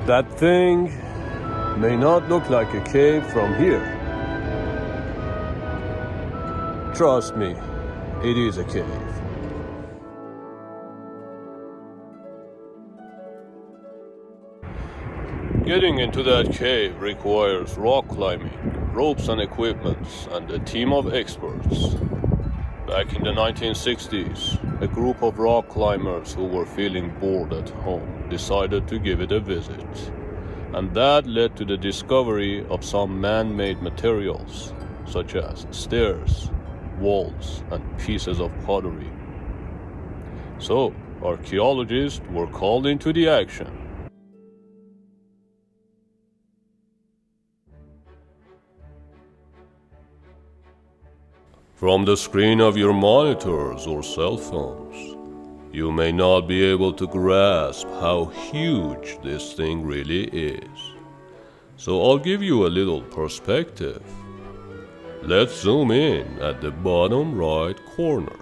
That thing may not look like a cave from here. Trust me, it is a cave. Getting into that cave requires rock climbing, ropes and equipment, and a team of experts. Back in the 1960s, a group of rock climbers who were feeling bored at home decided to give it a visit. And that led to the discovery of some man-made materials, such as stairs, walls, and pieces of pottery. So, archaeologists were called into the action. From the screen of your monitors or cell phones, you may not be able to grasp how huge this thing really is. So I'll give you a little perspective. Let's zoom in at the bottom right corner.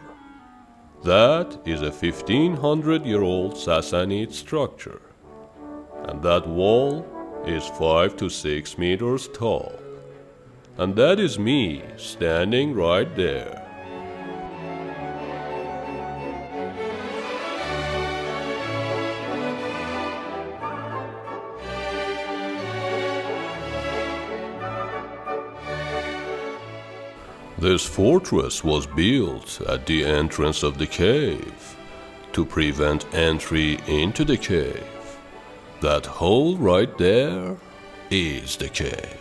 That is a 1500-year-old Sassanid structure. And that wall is 5 to 6 meters tall. And that is me standing right there. This fortress was built at the entrance of the cave to prevent entry into the cave. That hole right there is the cave.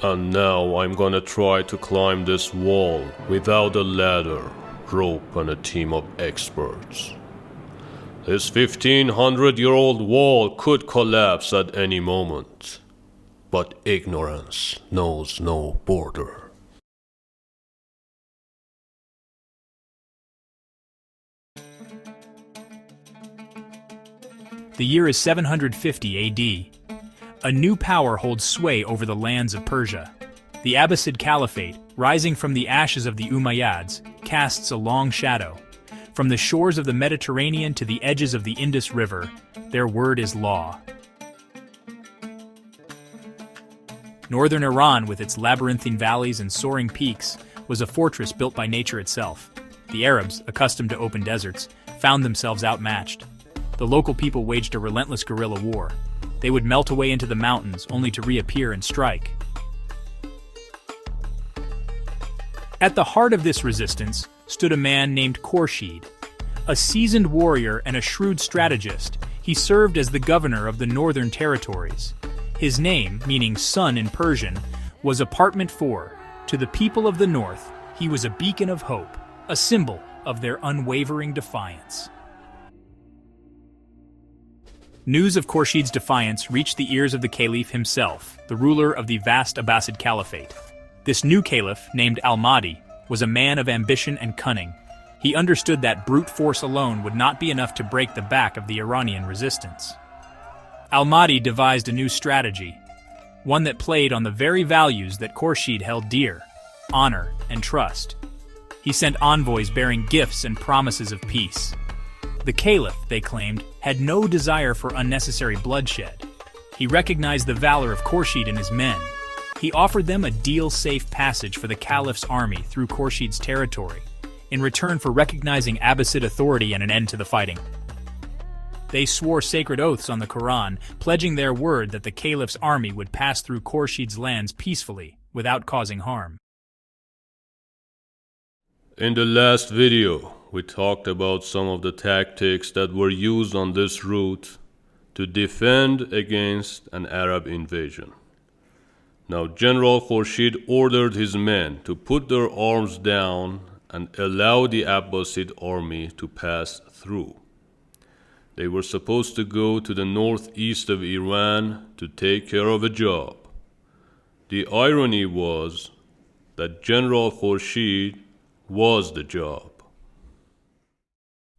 And now I'm gonna try to climb this wall without a ladder, rope, and a team of experts. This 1500-year-old wall could collapse at any moment, but ignorance knows no border. The year is 750 AD. A new power holds sway over the lands of Persia. The Abbasid Caliphate, rising from the ashes of the Umayyads, casts a long shadow. From the shores of the Mediterranean to the edges of the Indus River, their word is law. Northern Iran, with its labyrinthine valleys and soaring peaks, was a fortress built by nature itself. The Arabs, accustomed to open deserts, found themselves outmatched. The local people waged a relentless guerrilla war. They would melt away into the mountains, only to reappear and strike. At the heart of this resistance stood a man named Khorshid. A seasoned warrior and a shrewd strategist, he served as the governor of the northern territories. His name, meaning sun in Persian, was Apartment 4. To the people of the north, he was a beacon of hope, a symbol of their unwavering defiance. News of Khorshid's defiance reached the ears of the caliph himself, the ruler of the vast Abbasid Caliphate. This new caliph, named Al-Mahdi, was a man of ambition and cunning. He understood that brute force alone would not be enough to break the back of the Iranian resistance. Al-Mahdi devised a new strategy, one that played on the very values that Khorshid held dear: honor and trust. He sent envoys bearing gifts and promises of peace. The caliph, they claimed, had no desire for unnecessary bloodshed. He recognized the valor of Khorshid and his men. He offered them a deal-safe passage for the caliph's army through Khorshid's territory, in return for recognizing Abbasid authority and an end to the fighting. They swore sacred oaths on the Quran, pledging their word that the caliph's army would pass through Khorshid's lands peacefully, without causing harm. In the last video, we talked about some of the tactics that were used on this route to defend against an Arab invasion. Now, General Khorshid ordered his men to put their arms down and allow the Abbasid army to pass through. They were supposed to go to the northeast of Iran to take care of a job. The irony was that General Khorshid was the job.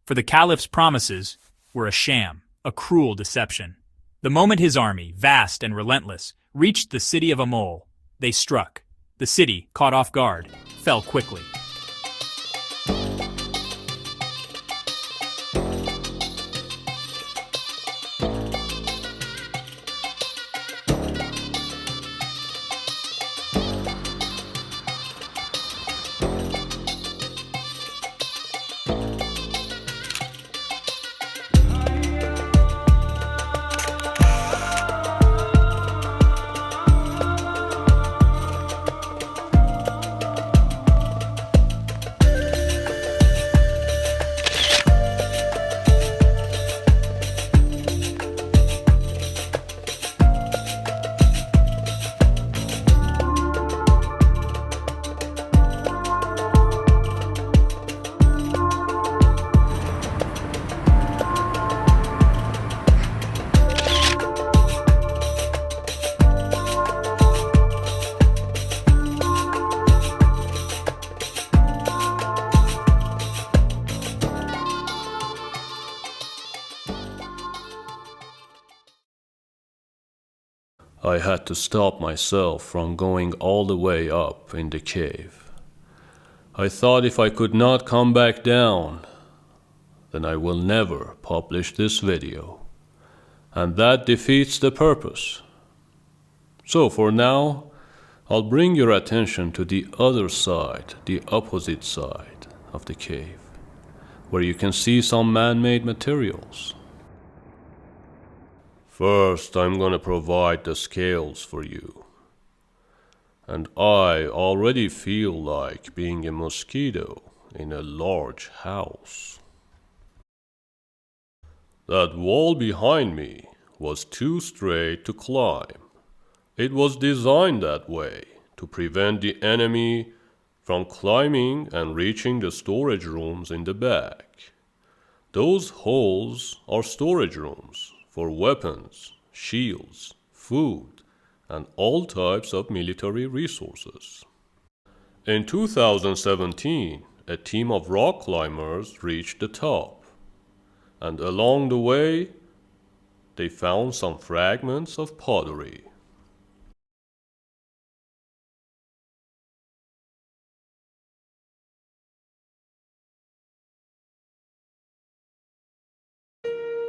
For the caliph's promises were a sham, a cruel deception. The moment his army, vast and relentless, reached the city of Amol, they struck. The city, caught off guard, fell quickly. I had to stop myself from going all the way up in the cave. I thought if I could not come back down, then I will never publish this video. And that defeats the purpose. So for now, I'll bring your attention to the other side, the opposite side of the cave, where you can see some man-made materials. First, I'm gonna provide the scales for you. And I already feel like being a mosquito in a large house. That wall behind me was too straight to climb. It was designed that way to prevent the enemy from climbing and reaching the storage rooms in the back. Those holes are storage rooms for weapons, shields, food, and all types of military resources. In 2017, a team of rock climbers reached the top, and along the way, they found some fragments of pottery.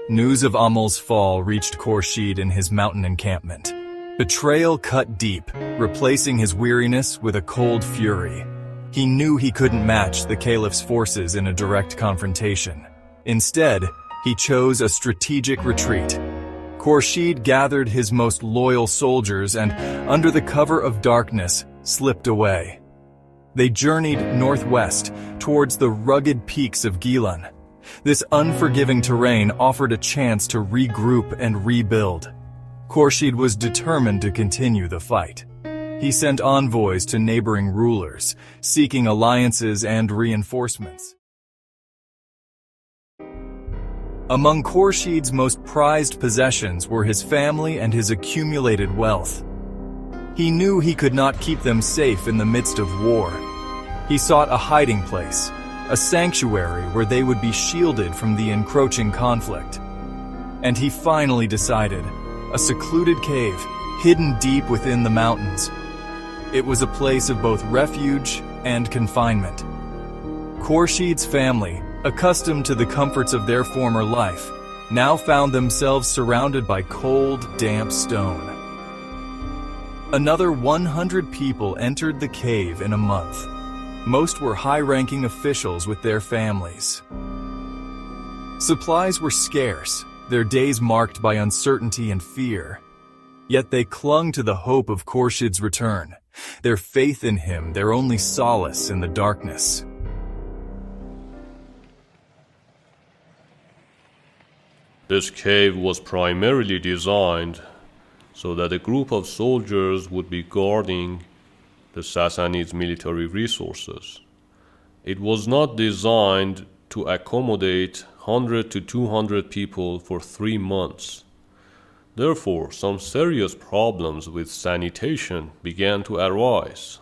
News of Amal's fall reached Khorshid in his mountain encampment. Betrayal cut deep, replacing his weariness with a cold fury. He knew he couldn't match the Caliph's forces in a direct confrontation. Instead, he chose a strategic retreat. Khorshid gathered his most loyal soldiers and, under the cover of darkness, slipped away. They journeyed northwest, towards the rugged peaks of Gilan. This unforgiving terrain offered a chance to regroup and rebuild. Khorshid was determined to continue the fight. He sent envoys to neighboring rulers, seeking alliances and reinforcements. Among Khorshid's most prized possessions were his family and his accumulated wealth. He knew he could not keep them safe in the midst of war. He sought a hiding place, a sanctuary where they would be shielded from the encroaching conflict. And he finally decided, a secluded cave, hidden deep within the mountains. It was a place of both refuge and confinement. Khorshid's family, accustomed to the comforts of their former life, now found themselves surrounded by cold, damp stone. Another 100 people entered the cave in a month. Most were high-ranking officials with their families. Supplies were scarce, their days marked by uncertainty and fear. Yet they clung to the hope of Khorshid's return, their faith in him their only solace in the darkness. This cave was primarily designed so that a group of soldiers would be guarding the Sassanid's military resources. It was not designed to accommodate 100 to 200 people for 3 months. Therefore, some serious problems with sanitation began to arise.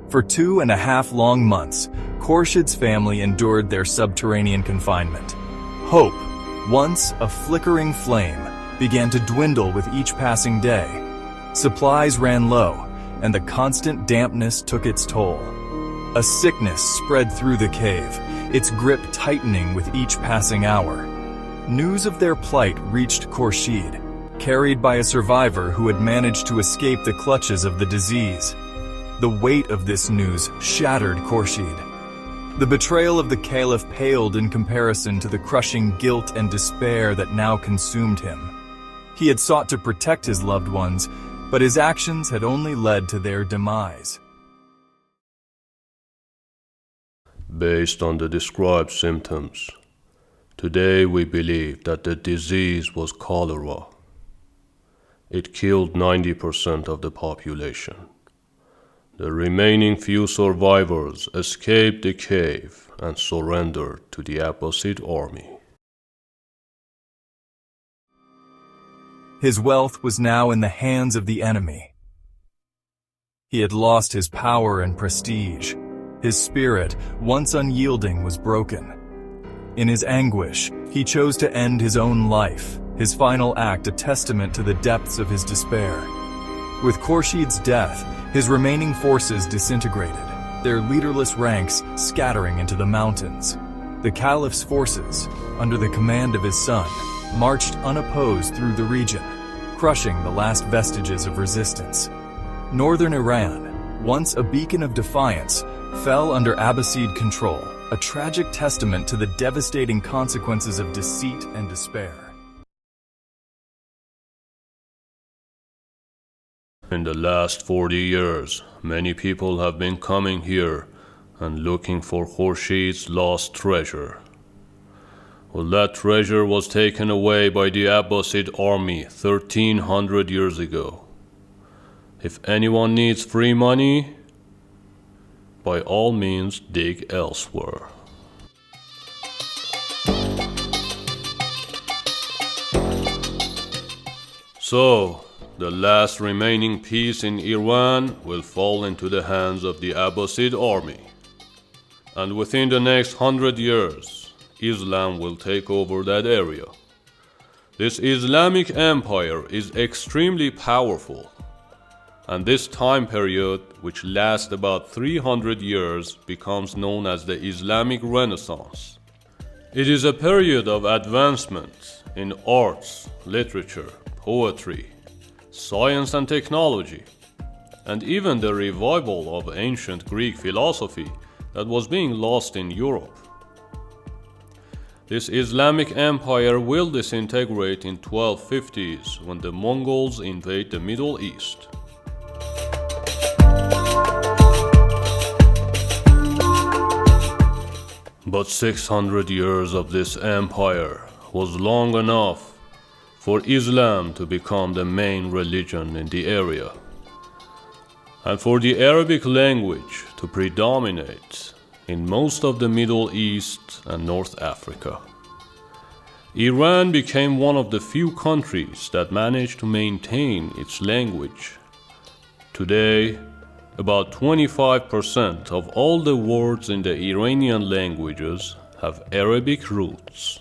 For 2.5 long months, Khorshid's family endured their subterranean confinement. Hope, once a flickering flame, began to dwindle with each passing day. Supplies ran low, and the constant dampness took its toll. A sickness spread through the cave, its grip tightening with each passing hour. News of their plight reached Khorshid, carried by a survivor who had managed to escape the clutches of the disease. The weight of this news shattered Khorshid. The betrayal of the Caliph paled in comparison to the crushing guilt and despair that now consumed him. He had sought to protect his loved ones, but his actions had only led to their demise. Based on the described symptoms, today we believe that the disease was cholera. It killed 90% of the population. The remaining few survivors escaped the cave and surrendered to the Abbasid army. His wealth was now in the hands of the enemy. He had lost his power and prestige. His spirit, once unyielding, was broken. In his anguish, he chose to end his own life, his final act a testament to the depths of his despair. With Khorshid's death, his remaining forces disintegrated, their leaderless ranks scattering into the mountains. The Caliph's forces, under the command of his son, marched unopposed through the region, crushing the last vestiges of resistance. Northern Iran, once a beacon of defiance, fell under Abbasid control, a tragic testament to the devastating consequences of deceit and despair. In the last 40 years, many people have been coming here and looking for Khorshid's lost treasure. Well, that treasure was taken away by the Abbasid army 1300 years ago. If anyone needs free money, by all means dig elsewhere. So, the last remaining piece in Iran will fall into the hands of the Abbasid army. And within the next 100 years, Islam will take over that area. This Islamic empire is extremely powerful, and this time period, which lasts about 300 years, becomes known as the Islamic Renaissance. It is a period of advancement in arts, literature, poetry, science and technology, and even the revival of ancient Greek philosophy that was being lost in Europe. This Islamic empire will disintegrate in 1250s when the Mongols invade the Middle East. But 600 years of this empire was long enough for Islam to become the main religion in the area, and for the Arabic language to predominate in most of the Middle East and North Africa. Iran became one of the few countries that managed to maintain its language. Today, about 25% of all the words in the Iranian languages have Arabic roots.